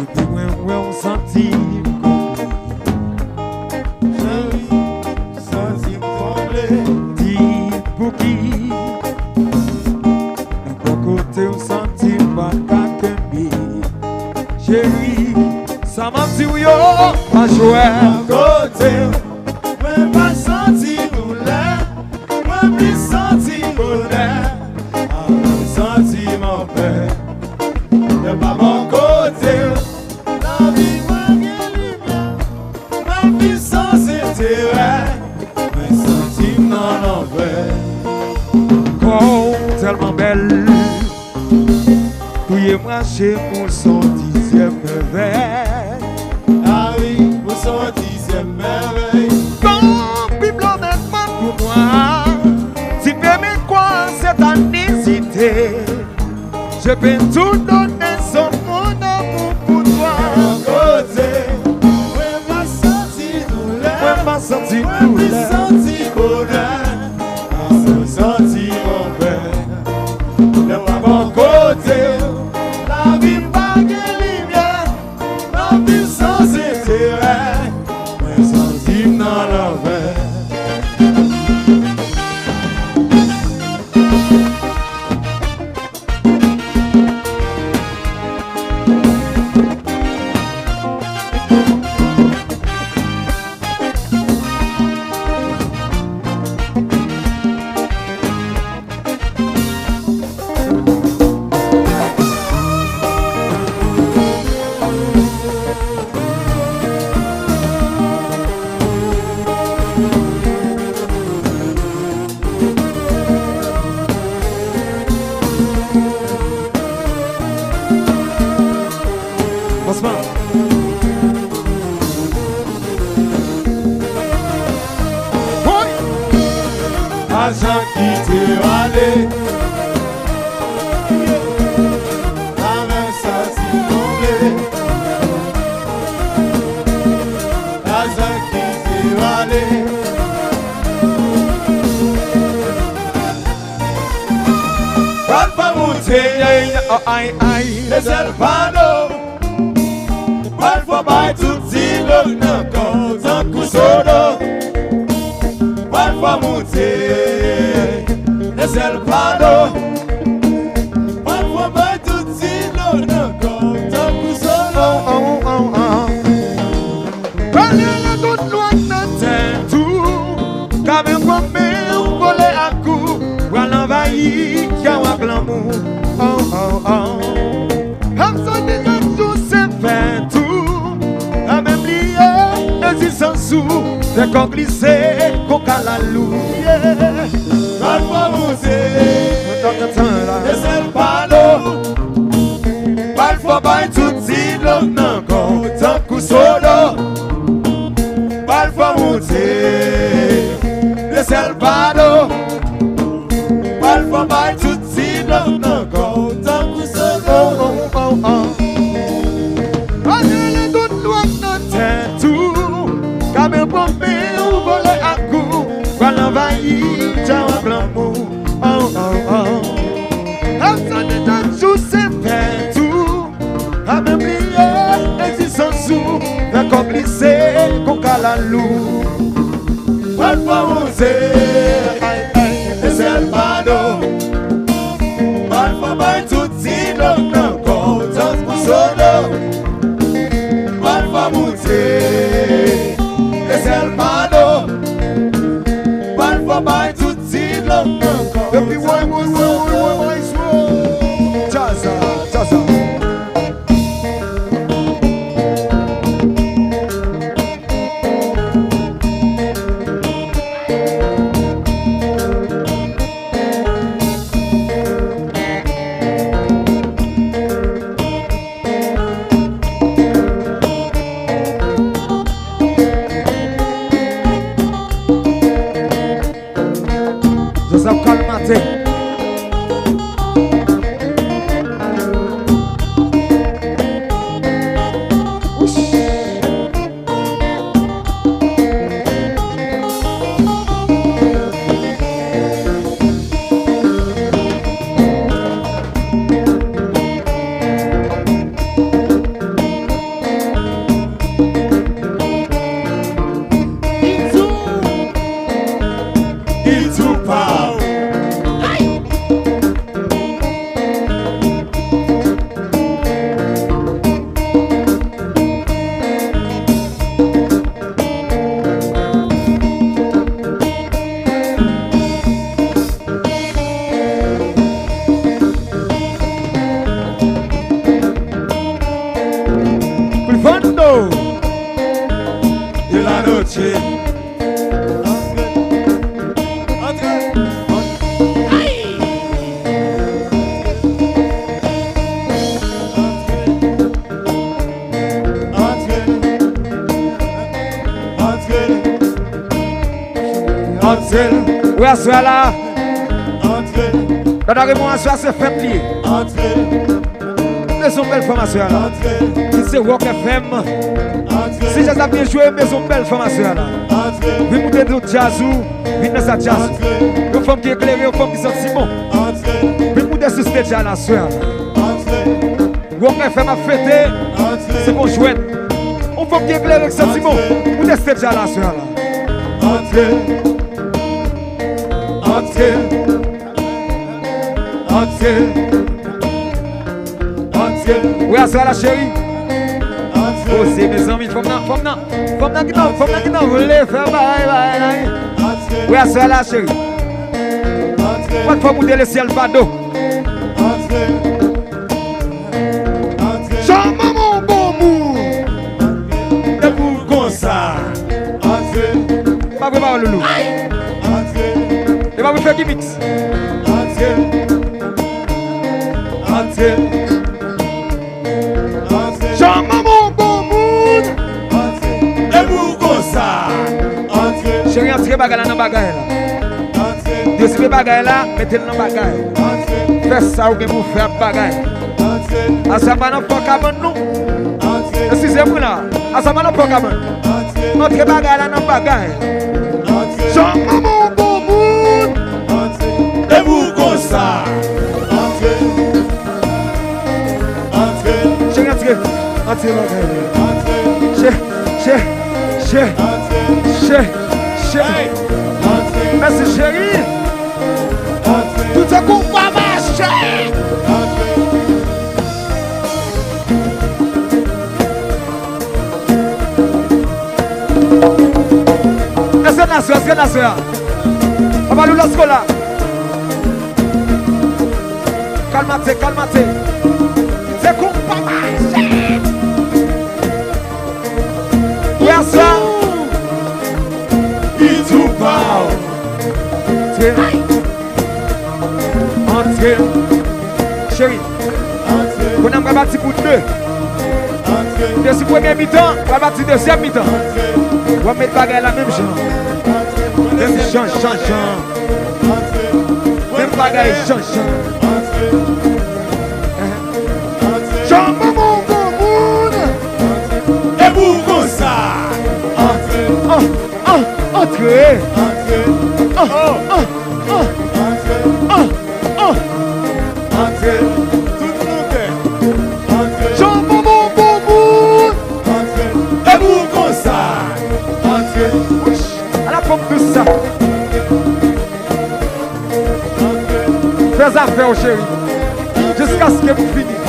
Depuis moi on sentit Senti trembler. dit pour qui de bon côté on sentit pas qu'à chérie, ça m'a dit yo pas jouer Côté, moi pas senti douleur, moi plus senti bonheur, senti mon père. De pas mon côté, la vie moi bien lumière, ma vie sans intérêt, moi senti dans l'envers. oh tellement belle touye moi chez mon son dixième merveille. Ah oui, vous son dixième merveille. Bon, Bible honnêtement pour moi, si permet quoi c'est à n'hésiter, je peux tout donner sans mon amour pour toi. Mon côté, moi pas senti douleur, Moi pas senti moi plus douleur. senti bonheur, moi senti mon père. De mon côté, la vie pas de lumière, la vie sans intérêt, moi senti dans l'envers. Franchement, oui, Agent qui t'est allé, la même senti tomber. Agent qui t'est allé, pas monter, oh, aïe, aïe, les ailes panneaux. Parfois, pas tout si l'eau n'a qu'un coup solo. Parfois, monter, les ailes panneaux. Parfois, pas tout si l'eau n'a qu'un coup solo. oh, oh, oh. Allez, la toute loi n'a tout, car même comme on volait à coup, voilà envahi, qui a un glamour, oh, oh, oh. Hamson des jours, c'est fait tout, la même liée, et sans sous, c'est compliqué, coca la louie. Parfois, monter, les ailes panneaux. Parfois, pas tout si l'eau n'a qu'un coup solo. Parfois, monter, les ailes panneaux. Parfois, pas tout si l'eau n'a qu'un coup solo. Allez, la toute loi n'a tout, car même comme on volait à coup, voilà envahi, qui a un glamour, oh, oh, oh. Hamson des jours, c'est fait tout, la même liée, et sans sous, c'est compliqué, coca la louie. Parfois, monter, les ailes panneaux. Parfois, pas tout si l'eau n'a qu'un coup solo. Parfois, monter, les ailes panneaux. Parfois, pas tout si l'eau n'a Depuis qu'un ouais, coup ouais, solo. ouais, Chaza, chaza. de la noche. Oui, à soir là. Dans la soir, c'est fête liée. Maison belle femme à soir là. C'est Rock FM. Si j'ai bien joué, maison belle femme à soir là. Vous montez de jazzou, vous dans sa jazz. Une femme qui est éclairée, une femme qui sent si bon. Vous montez sur stage à la soir là. Rock FM a fêté, c'est bon chouette. Une femme qui est éclairée, qui sent si bon. Vous montez stage à la soir là. Oui, à ça la chérie. Oh, c'est mes amis, faut qui n'en voulait faire bye. Oui, à ça la chérie. Pas de fois pour le ciel bado. Jean maman bon mou. De pour comme ça. Pas vraiment le loup. Et va vous faire gimmicks. Jean maman bon mood. De pour comme ça. Chérie, entrez bagaille là dans bagaille là. Décidez bagaille là, mettez-le dans bagaille. Faites ça ou bien vous faire bagaille. À ça pas non pas cabane non. Excusez-moi là. À ça pas non pas cabane. Entrez bagaille là dans bagaille. Jean maman bon mood. De pour comme ça. Chérie, entrez bagaille. Chérie. Merci chérie. Tout est coup pas marcher. Est-ce que la soeur? On va nous la scola. Calmate. C'est coup pas marcher. Oui, à ça. Il tout parle. Entrez. Chérie. On a un bâti pour deux. Deuxième premier mi-temps, on va bâtir deuxième mi-temps. On va mettre bagarre la même genre. Même change. Même bagarre change. Jean maman bon monde. De pour comme ça. Entrez. Tout le monde. Jean maman bon monde. De pour comme ça. À la pompe de ça. Fais affaire chérie. Jusqu'à ce que vous finissez.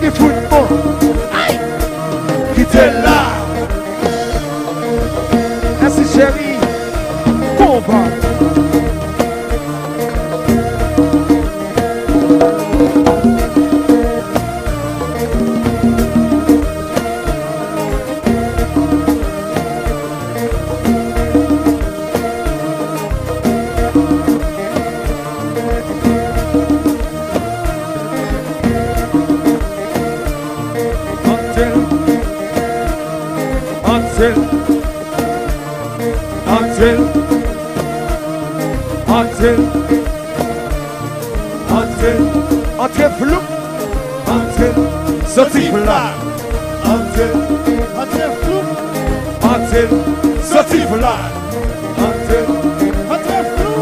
Il faut une bon. Quittez là. Merci chérie. Combat. Entrez flou. Sorti plat. Entrez flou. Sorti plat. Entrez flou.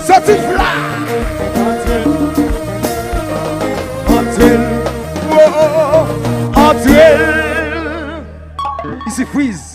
Sorti plat. Entrez. Ici freeze.